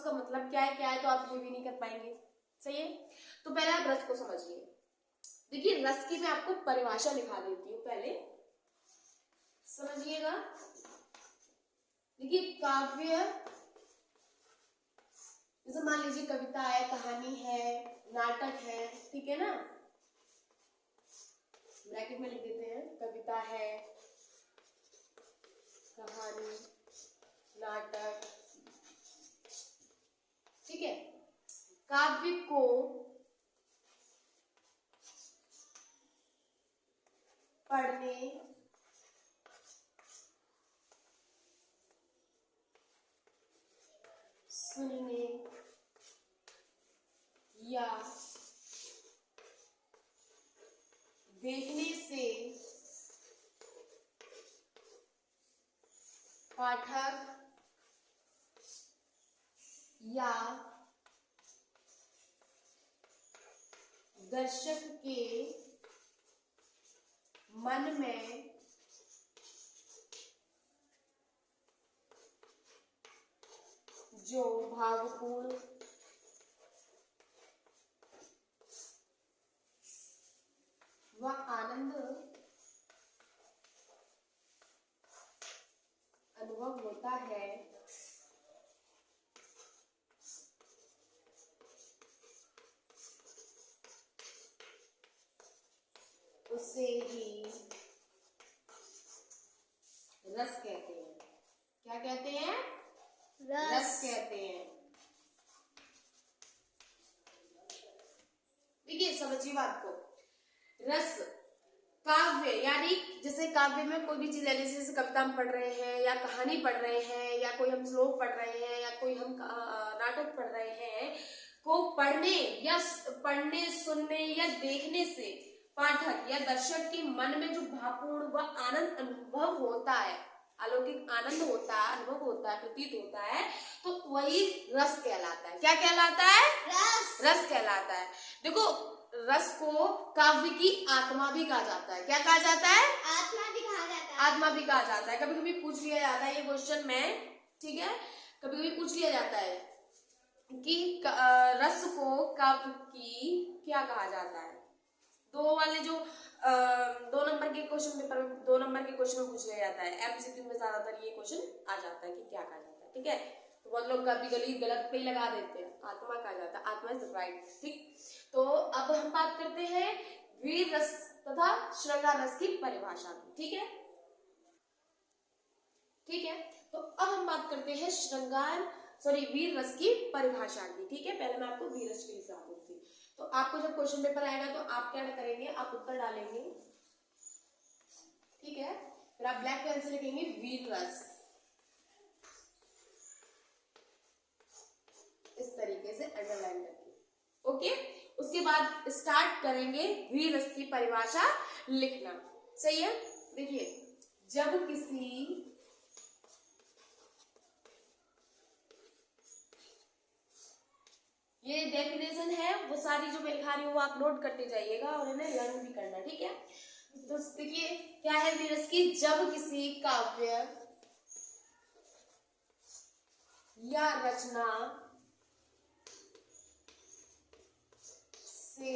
का मतलब क्या है तो आप ये भी नहीं कर पाएंगे। सही है, तो पहले आप रस को समझिए। देखिए रस की मैं आपको परिभाषा लिखा देती हूँ, पहले समझिएगा। देखिए काव्य, जैसे मान लीजिए कविता है, कहानी है, नाटक है, ठीक है ना, ब्रैकेट में लिख देते हैं, कविता है, कहानी, नाटक, ठीक है। काव्य को पढ़ने, सुनने या देखने से पाठक या दर्शक के मन में जो भावपूर्ण व आनंद अनुभव होता है, उसे ही रस कहते हैं। क्या कहते हैं? रस कहते हैं। देखिए समझिए बात को, रस काव्य यानी जैसे काव्य में कोई भी चीज ले लीजिए, जैसे कविता हम पढ़ रहे हैं या कहानी पढ़ रहे हैं या कोई हम श्लोक पढ़ रहे हैं या कोई हम नाटक पढ़ रहे हैं, को पढ़ने सुनने या देखने से पाठक या दर्शक के मन में जो भावपूर्ण व आनंद अनुभव होता है, अलौकिक आनंद होता है, अनुभव होता है, प्रतीत होता है, तो वही रस कहलाता है। क्या कहलाता है? रस कहलाता है। देखो रस को काव्य की आत्मा भी कहा जाता है। क्या कहा जाता है? आत्मा भी कहा जाता है। आत्मा भी कहा जाता है। कभी कभी पूछ लिया जाता है ये क्वेश्चन में, ठीक है, कभी कभी पूछ लिया जाता है कि रस को काव्य की क्या कहा जाता है। दो वाले जो 2 नंबर के क्वेश्चन पेपर में 2 नंबर के क्वेश्चन में पूछ लिया जाता है, एमसीक्यू में ज्यादातर ये क्वेश्चन आ जाता है कि क्या कहा जाता है, ठीक है। तो बहुत लोग कभी गलत पे ही लगा देते हैं, आत्मा कहा जाता है, आत्मा इज राइट, ठीक। तो अब हम बात करते हैं वीर रस तथा श्रृंगार रस की परिभाषा की, ठीक है, ठीक है। तो अब हम बात करते हैं वीर रस की परिभाषा की, ठीक है। पहले मैं आपको वीर रस की लिखा दूंगी, तो आपको जब क्वेश्चन पेपर आएगा तो आप क्या करेंगे, आप उत्तर डालेंगे, ठीक है, फिर आप ब्लैक पेन से लिखेंगे वीर रस, इस तरीके से अंडरलाइन करके, ओके। उसके बाद स्टार्ट करेंगे वीर रस की परिभाषा लिखना, सही है। देखिए जब किसी ये डेफिनेशन है, वो सारी जो मैं लिखा रही हूँ वो आप नोट करते जाइएगा और इन्हें लर्न भी करना, ठीक है। तो देखिए क्या है वीर रस की, जब किसी काव्य या रचना से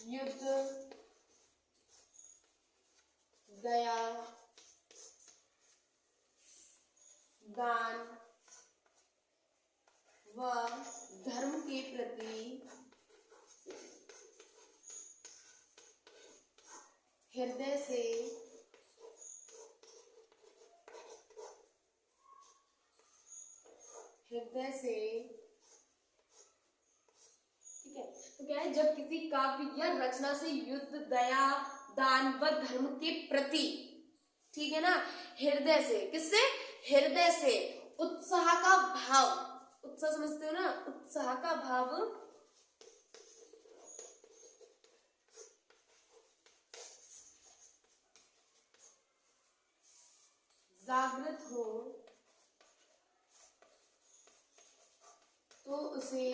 युद्ध, दया, दान व धर्म के प्रति हृदय से ठीक है। तो क्या है, जब किसी काव्य या रचना से युद्ध, दया, दान व धर्म के प्रति, ठीक है ना, हृदय से, किससे? हृदय से उत्साह का भाव, उत्साह समझते हो ना, उत्साह का भाव जागृत हो तो उसे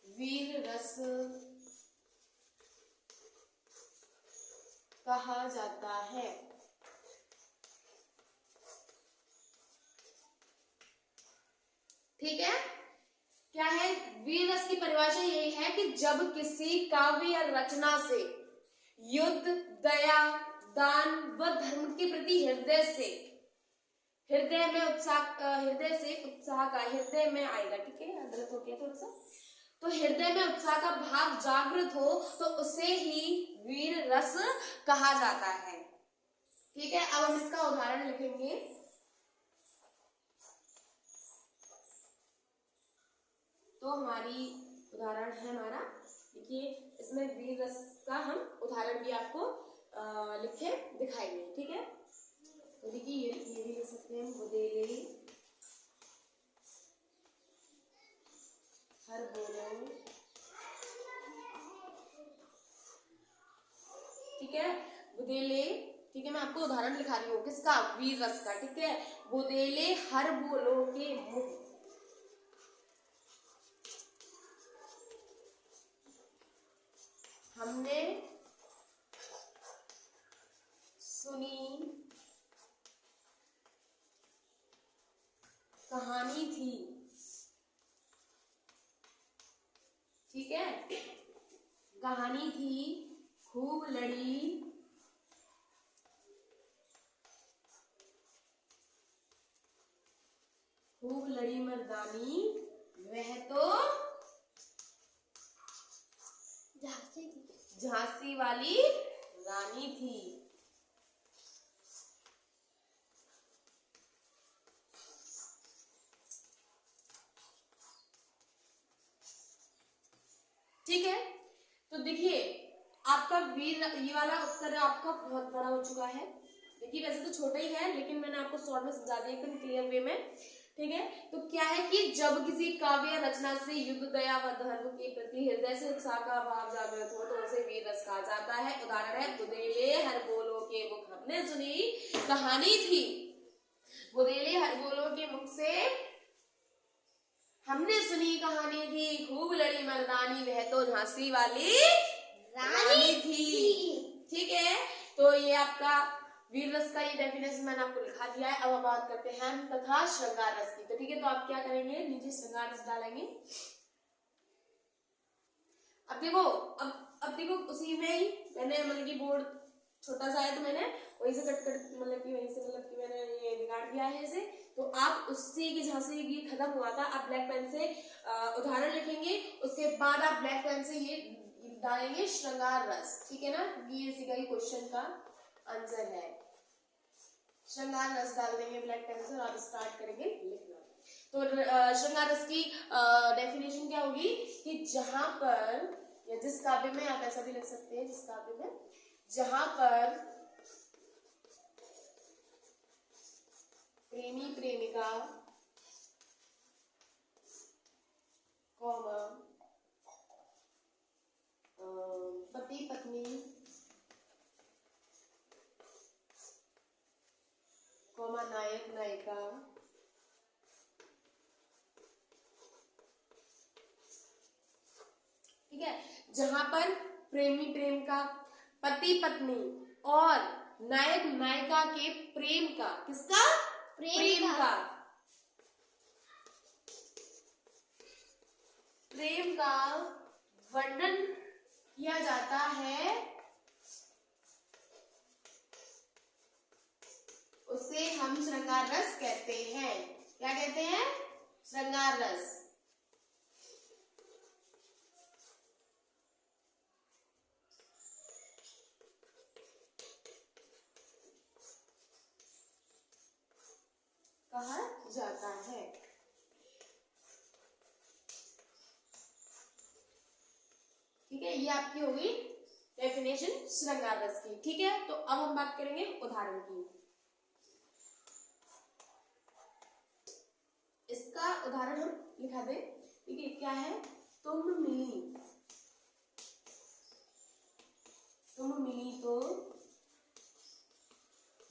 वीर रस कहा जाता है। ठीक है, क्या है वीर रस की परिभाषा यही है कि जब किसी काव्य या रचना से युद्ध, दया, दान व धर्म के प्रति हृदय में उत्साह का हृदय में आएगा, ठीक है, गलत हो गया थोड़ा सा, तो हृदय में उत्साह का भाव जागृत हो तो उसे ही वीर रस कहा जाता है। ठीक है, अब हम इसका उदाहरण लिखेंगे। तो हमारी उदाहरण है हमारा, देखिए इसमें वीर रस का हम उदाहरण भी आपको लिखे दिखाएंगे। ठीक है, तो देखिए ये भी लिख सकते हैं, बुदेले हर बोलो, ठीक है, बुदेले, ठीक है, मैं आपको उदाहरण लिखा रही हूँ किसका, वीर रस का। ठीक है, बुदेले हर बोलो के मुख, हमने सुनी कहानी थी, ठीक है, कहानी थी खूब लड़ी मर्दानी, वह तो झांसी वाली रानी थी। ठीक है, तो देखिए आपका वीर, ये वाला उत्तर आपका बहुत बड़ा हो चुका है। देखिए वैसे तो छोटा ही है, लेकिन मैंने आपको शॉर्ट में समझा दिया एकदम क्लियर वे में। ठीक है, तो क्या है कि जब किसी काव्य रचना से युद्ध, दया व धर्म के प्रति हृदय से उत्साह का भाव जागृत हो तो उसे वीर रस कहा जाता है। उदाहरण है, बुदेले हर बोलो के मुख, हमने सुनी कहानी थी। बुदेले हर बोलो के मुख से हमने सुनी कहानी थी, खूब लड़ी मर्दानी, वह तो झांसी वाली रानी थी। ठीक है, तो ये आपका वीर रस का ये डेफिनेशन मैंने आपको लिखा दिया है। अब हम बात करते हैं तथा श्रृंगार रस की। तो ठीक है, तो आप क्या करेंगे, नीचे श्रृंगार रस डालेंगे। अब देखो, अब देखो उसी में ही मैंने मतलब कि बोर्ड छोटा सा है तो मैंने वहीं से कट मतलब कि मैंने ये बिगाड़ दिया है इसे। तो आप उससे की जहाँ से ये खत्म हुआ था, आप ब्लैक पेन से उदाहरण लिखेंगे, उसके बाद आप ब्लैक पेन से ये डालेंगे श्रृंगार रस। ठीक है ना, ये इसी का ही क्वेश्चन का आंसर है। श्रृंगार रस डाल देंगे ब्लैक पेन से और आप स्टार्ट करेंगे लिखना। तो श्रृंगार रस की डेफिनेशन क्या होगी कि जहां पर, या जिस काव्य में, आप ऐसा भी लिख सकते हैं, जिस काव्य में जहां पर प्रेमी प्रेमिका कौमा पति पत्नी कौमा नायक नायिका ठीक है, जहां पर प्रेमी प्रेमिका, पति पत्नी और नायक नायिका के प्रेम का, किसका, प्रेम का वर्णन किया जाता है, उसे हम श्रृंगार रस कहते हैं। क्या कहते हैं, श्रृंगार रस। कहा जाता है। ठीक है, ये आपकी होगी डेफिनेशन श्रृंगार रस की। ठीक है, तो अब हम बात करेंगे उदाहरण की। इसका उदाहरण हम लिखा दें। ठीक है, क्या है, तुम मिली तो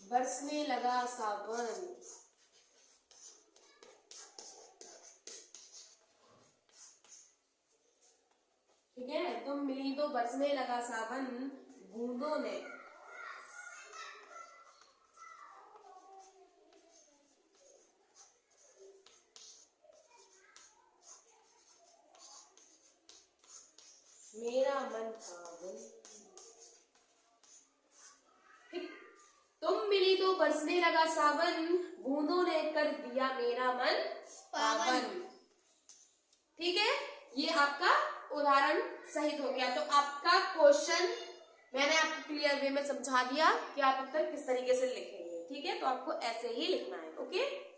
बरसने लगा सावन। ठीक है, तुम मिली तो बरसने लगा सावन, बूंदों ने मन पावन। ठीक, तुम मिली तो बरसने लगा सावन, बूंदों ने कर दिया मेरा मन पावन। ठीक है, ये आपका उदाहरण सहित हो गया। तो आपका क्वेश्चन मैंने आपको क्लियर वे में समझा दिया कि आप उत्तर किस तरीके से लिखेंगे। ठीक है, तो आपको ऐसे ही लिखना है। ओके।